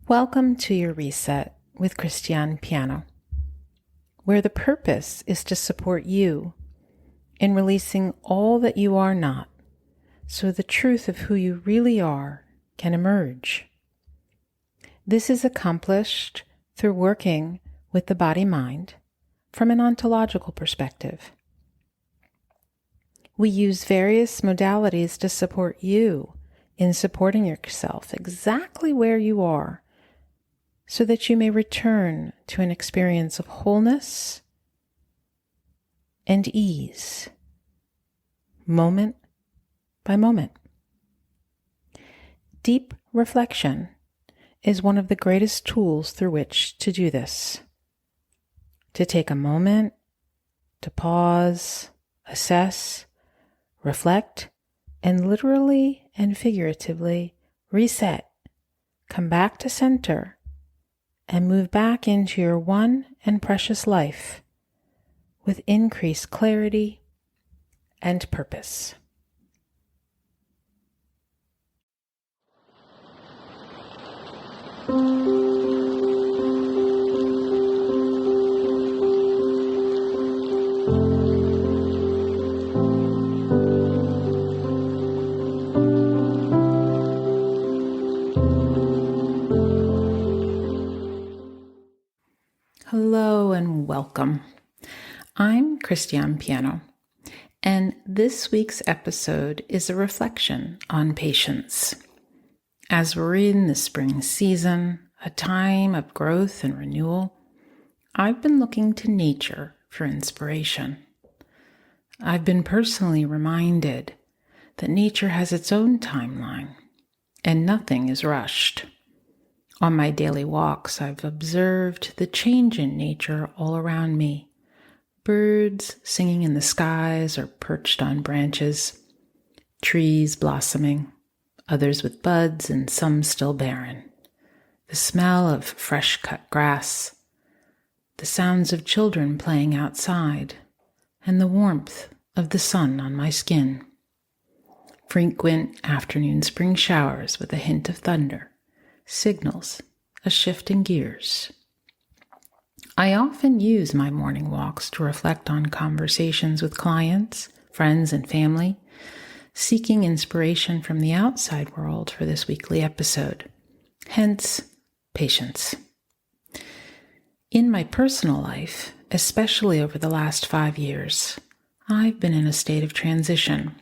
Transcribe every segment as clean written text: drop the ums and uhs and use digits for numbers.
Welcome to your reset with Christiane Piano, where the purpose is to support you in releasing all that you are not, so the truth of who you really are can emerge. This is accomplished through working with the body-mind from an ontological perspective. We use various modalities to support you in supporting yourself exactly where you are, so that you may return to an experience of wholeness and ease, moment by moment. Deep reflection is one of the greatest tools through which to do this. To take a moment, to pause, assess, reflect, and literally and figuratively reset, come back to center, and move back into your one and precious life with increased clarity and purpose. Hello and welcome. I'm Christiane Piano, and this week's episode is a reflection on patience. As we're in the spring season, a time of growth and renewal, I've been looking to nature for inspiration. I've been personally reminded that nature has its own timeline, and nothing is rushed. On my daily walks, I've observed the change in nature all around me. Birds singing in the skies or perched on branches, trees blossoming, others with buds and some still barren. The smell of fresh cut grass, the sounds of children playing outside, and the warmth of the sun on my skin. Frequent afternoon spring showers with a hint of thunder signals a shift in gears. I often use my morning walks to reflect on conversations with clients, friends, and family, seeking inspiration from the outside world for this weekly episode. Hence, patience. In my personal life, especially over the last 5 years, I've been in a state of transition,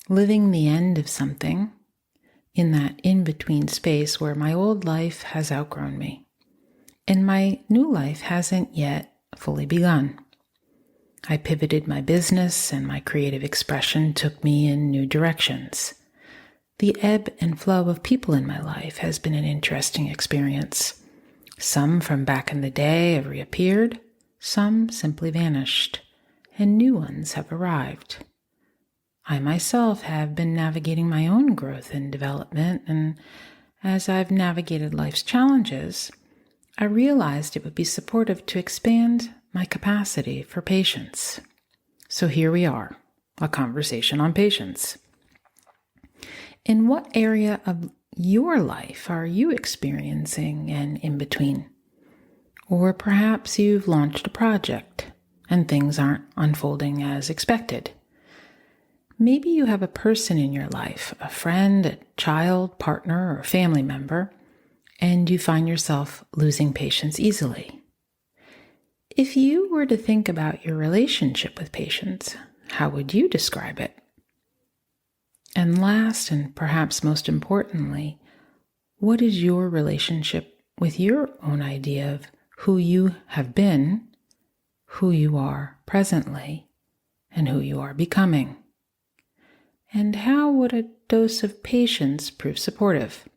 living the end of something in that in-between space where my old life has outgrown me, and my new life hasn't yet fully begun. I pivoted my business, and my creative expression took me in new directions. The ebb and flow of people in my life has been an interesting experience. Some from back in the day have reappeared, some simply vanished, and new ones have arrived. I myself have been navigating my own growth and development, and as I've navigated life's challenges, I realized it would be supportive to expand my capacity for patience. So here we are, a conversation on patience. In what area of your life are you experiencing an in-between? Or perhaps you've launched a project and things aren't unfolding as expected. Maybe you have a person in your life, a friend, a child, partner, or family member, and you find yourself losing patience easily. If you were to think about your relationship with patience, how would you describe it? And last, and perhaps most importantly, what is your relationship with your own idea of who you have been, who you are presently, and who you are becoming? And how would a dose of patience prove supportive?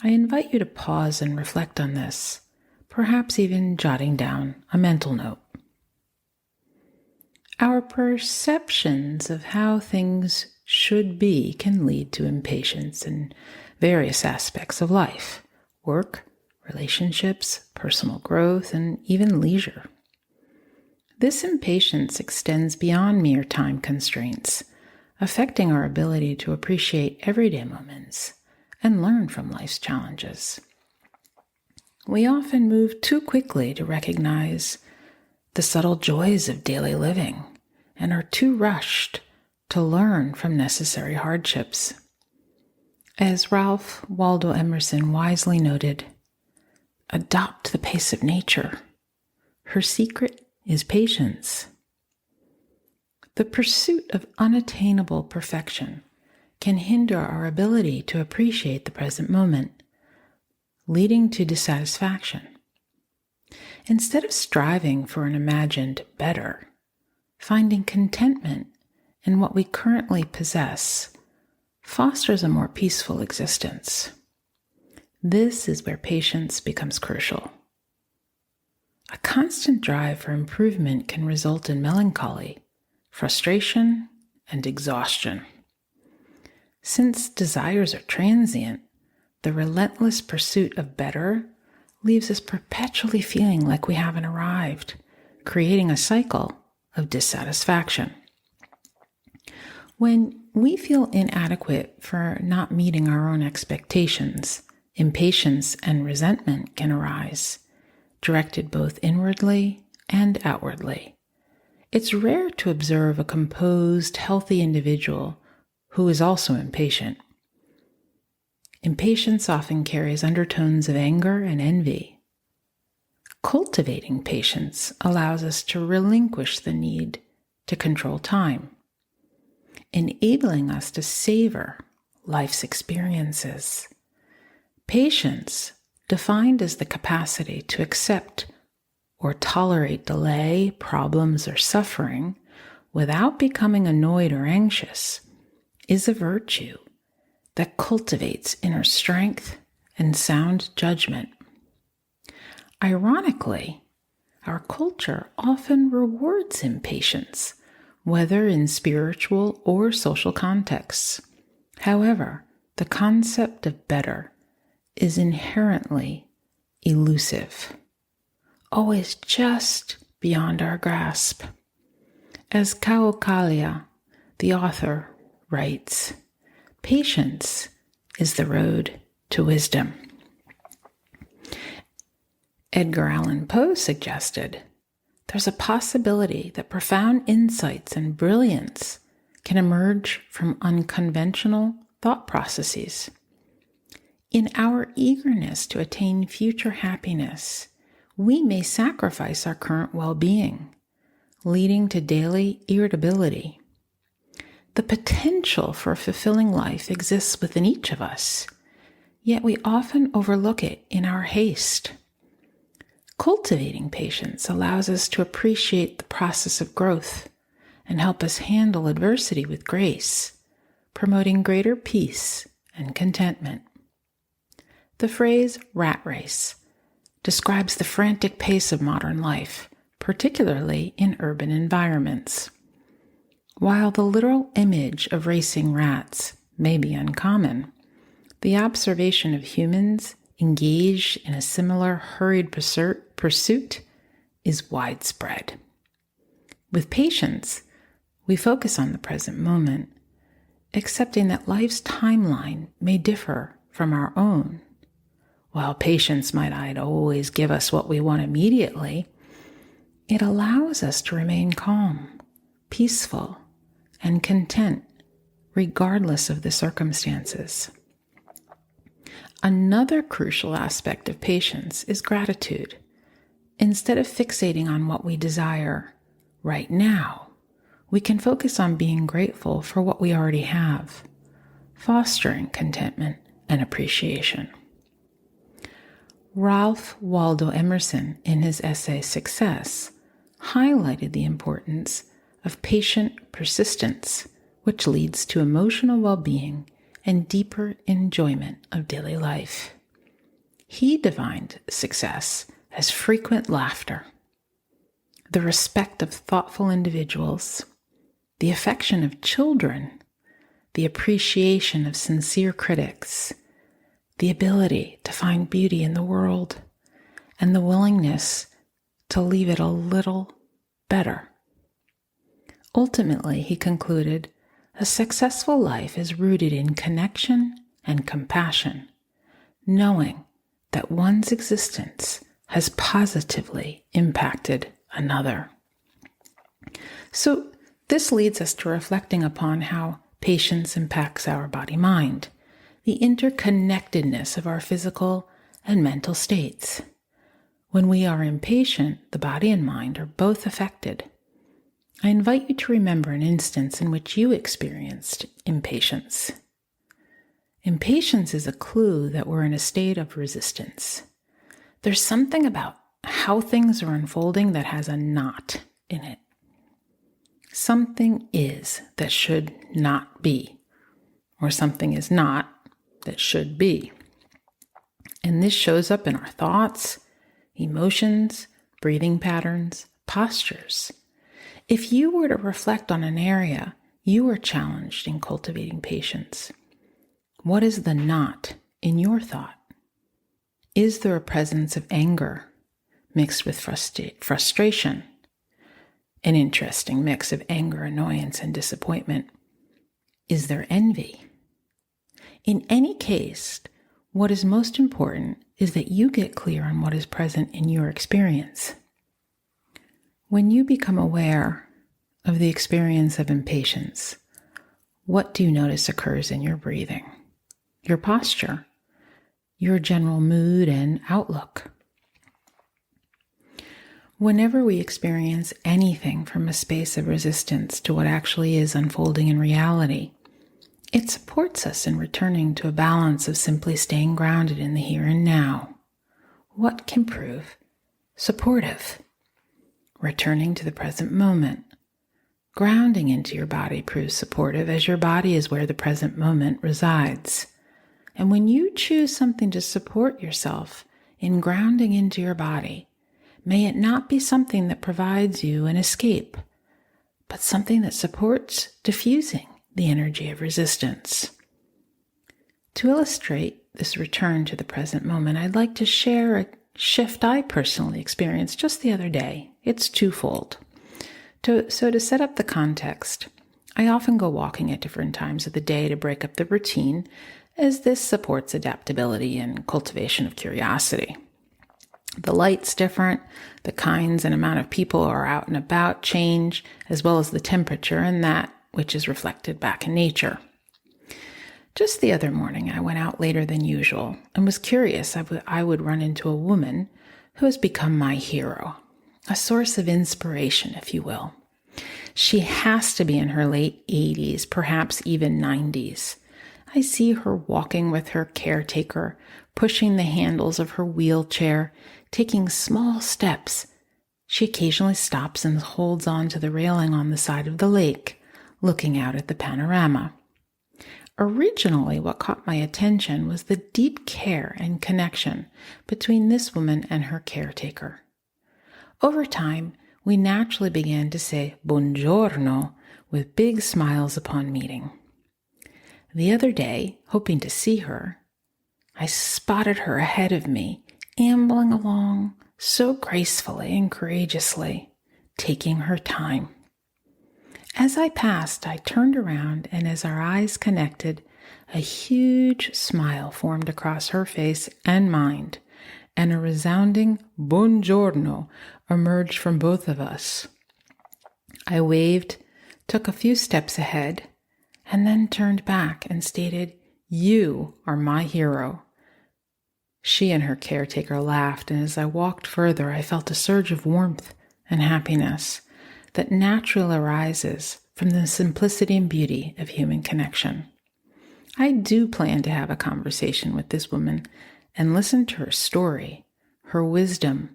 I invite you to pause and reflect on this, perhaps even jotting down a mental note. Our perceptions of how things should be can lead to impatience in various aspects of life: work, relationships, personal growth, and even leisure. This impatience extends beyond mere time constraints, affecting our ability to appreciate everyday moments, and learn from life's challenges. We often move too quickly to recognize the subtle joys of daily living and are too rushed to learn from necessary hardships. As Ralph Waldo Emerson wisely noted, adopt the pace of nature. Her secret is patience. The pursuit of unattainable perfection can hinder our ability to appreciate the present moment, leading to dissatisfaction. Instead of striving for an imagined better, finding contentment in what we currently possess fosters a more peaceful existence. This is where patience becomes crucial. A constant drive for improvement can result in melancholy, frustration, and exhaustion. Since desires are transient, the relentless pursuit of better leaves us perpetually feeling like we haven't arrived, creating a cycle of dissatisfaction. When we feel inadequate for not meeting our own expectations, impatience and resentment can arise, directed both inwardly and outwardly. It's rare to observe a composed, healthy individual who is also impatient. Impatience often carries undertones of anger and envy. Cultivating patience allows us to relinquish the need to control time, enabling us to savor life's experiences. Patience, defined as the capacity to accept or tolerate delay, problems, or suffering without becoming annoyed or anxious, is a virtue that cultivates inner strength and sound judgment. Ironically, our culture often rewards impatience, whether in spiritual or social contexts. However, the concept of better is inherently elusive, always just beyond our grasp. As Kaukalia, the author, writes, patience is the road to wisdom. Edgar Allan Poe suggested there's a possibility that profound insights and brilliance can emerge from unconventional thought processes. In our eagerness to attain future happiness, we may sacrifice our current well-being, leading to daily irritability. The potential for a fulfilling life exists within each of us, yet we often overlook it in our haste. Cultivating patience allows us to appreciate the process of growth and help us handle adversity with grace, promoting greater peace and contentment. The phrase rat race describes the frantic pace of modern life, particularly in urban environments. While the literal image of racing rats may be uncommon, the observation of humans engaged in a similar hurried pursuit is widespread. With patience, we focus on the present moment, accepting that life's timeline may differ from our own. While patience might not always give us what we want immediately, it allows us to remain calm, peaceful, and content regardless of the circumstances. Another crucial aspect of patience is gratitude. Instead of fixating on what we desire right now, we can focus on being grateful for what we already have, fostering contentment and appreciation. Ralph Waldo Emerson, in his essay Success, highlighted the importance of patient persistence, which leads to emotional well-being and deeper enjoyment of daily life. He defined success as frequent laughter, the respect of thoughtful individuals, the affection of children, the appreciation of sincere critics, the ability to find beauty in the world, and the willingness to leave it a little better. Ultimately, he concluded, a successful life is rooted in connection and compassion, knowing that one's existence has positively impacted another. So this leads us to reflecting upon how patience impacts our body-mind, the interconnectedness of our physical and mental states. When we are impatient, the body and mind are both affected. I invite you to remember an instance in which you experienced impatience. Impatience is a clue that we're in a state of resistance. There's something about how things are unfolding that has a knot in it. Something is that should not be, or something is not that should be. And this shows up in our thoughts, emotions, breathing patterns, postures. If you were to reflect on an area you were challenged in cultivating patience, what is the knot in your thought? Is there a presence of anger mixed with frustration? An interesting mix of anger, annoyance, and disappointment. Is there envy? In any case, what is most important is that you get clear on what is present in your experience. When you become aware of the experience of impatience, what do you notice occurs in your breathing, your posture, your general mood and outlook? Whenever we experience anything from a space of resistance to what actually is unfolding in reality, it supports us in returning to a balance of simply staying grounded in the here and now. What can prove supportive? Returning to the present moment. Grounding into your body proves supportive, as your body is where the present moment resides. And when you choose something to support yourself in grounding into your body, may it not be something that provides you an escape, but something that supports diffusing the energy of resistance. To illustrate this return to the present moment, I'd like to share a shift I personally experienced just the other day. It's twofold. To set up the context, I often go walking at different times of the day to break up the routine, as this supports adaptability and cultivation of curiosity. The light's different, the kinds and amount of people who are out and about change, as well as the temperature and that which is reflected back in nature. Just the other morning, I went out later than usual and was curious I would run into a woman who has become my hero, a source of inspiration, if you will. She has to be in her late 80s, perhaps even 90s. I see her walking with her caretaker, pushing the handles of her wheelchair, taking small steps. She occasionally stops and holds on to the railing on the side of the lake, looking out at the panorama. Originally, what caught my attention was the deep care and connection between this woman and her caretaker. Over time, we naturally began to say buongiorno with big smiles upon meeting. The other day, hoping to see her, I spotted her ahead of me, ambling along so gracefully and courageously, taking her time. As I passed, I turned around, and as our eyes connected, a huge smile formed across her face and mine, and a resounding buongiorno emerged from both of us. I waved, took a few steps ahead, and then turned back and stated, "You are my hero." She and her caretaker laughed, and as I walked further, I felt a surge of warmth and happiness that naturally arises from the simplicity and beauty of human connection. I do plan to have a conversation with this woman and listen to her story, her wisdom,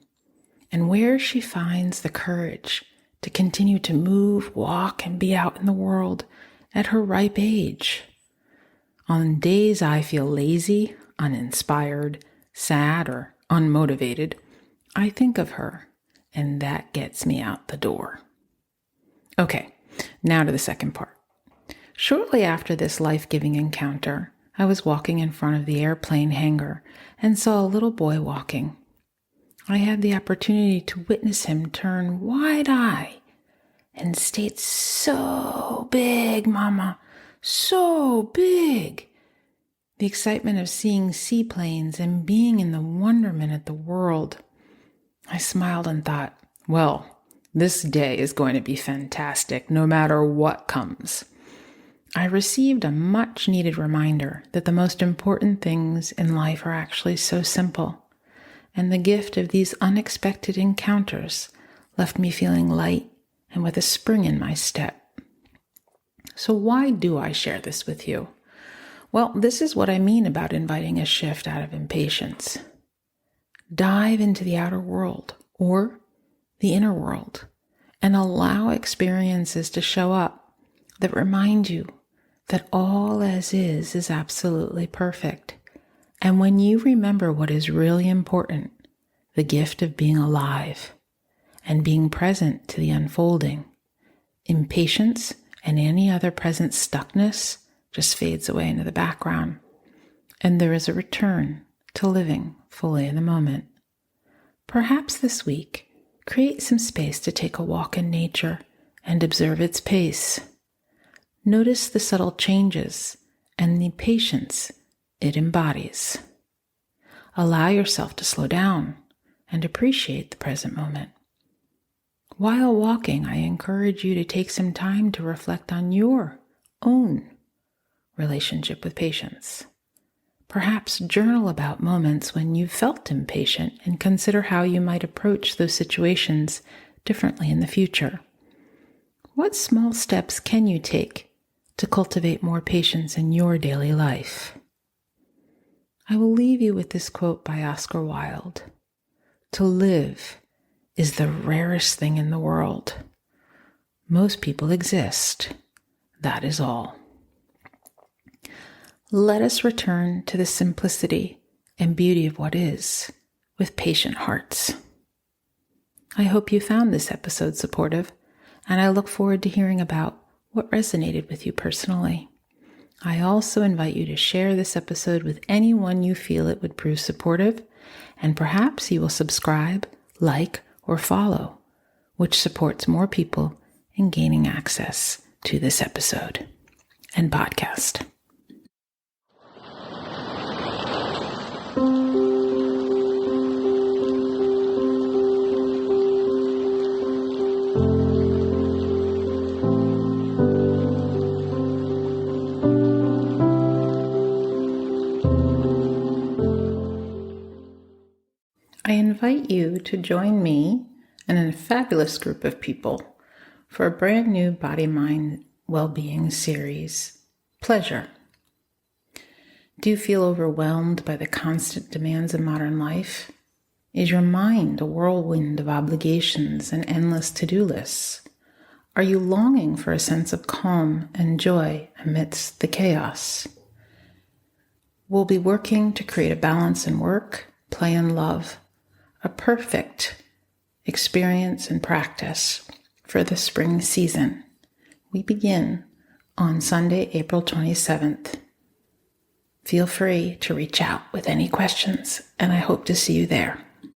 and where she finds the courage to continue to move, walk, and be out in the world at her ripe age. On days I feel lazy, uninspired, sad, or unmotivated, I think of her, and that gets me out the door. Okay, now to the second part. Shortly after this life-giving encounter, I was walking in front of the airplane hangar and saw a little boy walking. I had the opportunity to witness him turn wide-eyed and state, "So big, Mama, so big." the excitement of seeing seaplanes and being in the wonderment of the world. I smiled and thought, well, this day is going to be fantastic, no matter what comes. I received a much-needed reminder that the most important things in life are actually so simple, and the gift of these unexpected encounters left me feeling light and with a spring in my step. So why do I share this with you? Well, this is what I mean about inviting a shift out of impatience. Dive into the outer world or the inner world and allow experiences to show up that remind you that all as is absolutely perfect. And when you remember what is really important, the gift of being alive and being present to the unfolding, impatience and any other present stuckness just fades away into the background, and there is a return to living fully in the moment. Perhaps this week, create some space to take a walk in nature and observe its pace. Notice the subtle changes and the patience it embodies. Allow yourself to slow down and appreciate the present moment. While walking, I encourage you to take some time to reflect on your own relationship with patience. Perhaps journal about moments when you felt impatient and consider how you might approach those situations differently in the future. What small steps can you take to cultivate more patience in your daily life? I will leave you with this quote by Oscar Wilde. To live is the rarest thing in the world. Most people exist. That is all. Let us return to the simplicity and beauty of what is with patient hearts. I hope you found this episode supportive, and I look forward to hearing about what resonated with you personally. I also invite you to share this episode with anyone you feel it would prove supportive, and perhaps you will subscribe, like, or follow, which supports more people in gaining access to this episode and podcast. I invite you to join me and a fabulous group of people for a brand new body-mind well-being series, Pleasure. Do you feel overwhelmed by the constant demands of modern life? Is your mind a whirlwind of obligations and endless to-do lists? Are you longing for a sense of calm and joy amidst the chaos? We'll be working to create a balance in work, play, and love, a perfect experience and practice for the spring season. We begin on Sunday, April 27th. Feel free to reach out with any questions, and I hope to see you there.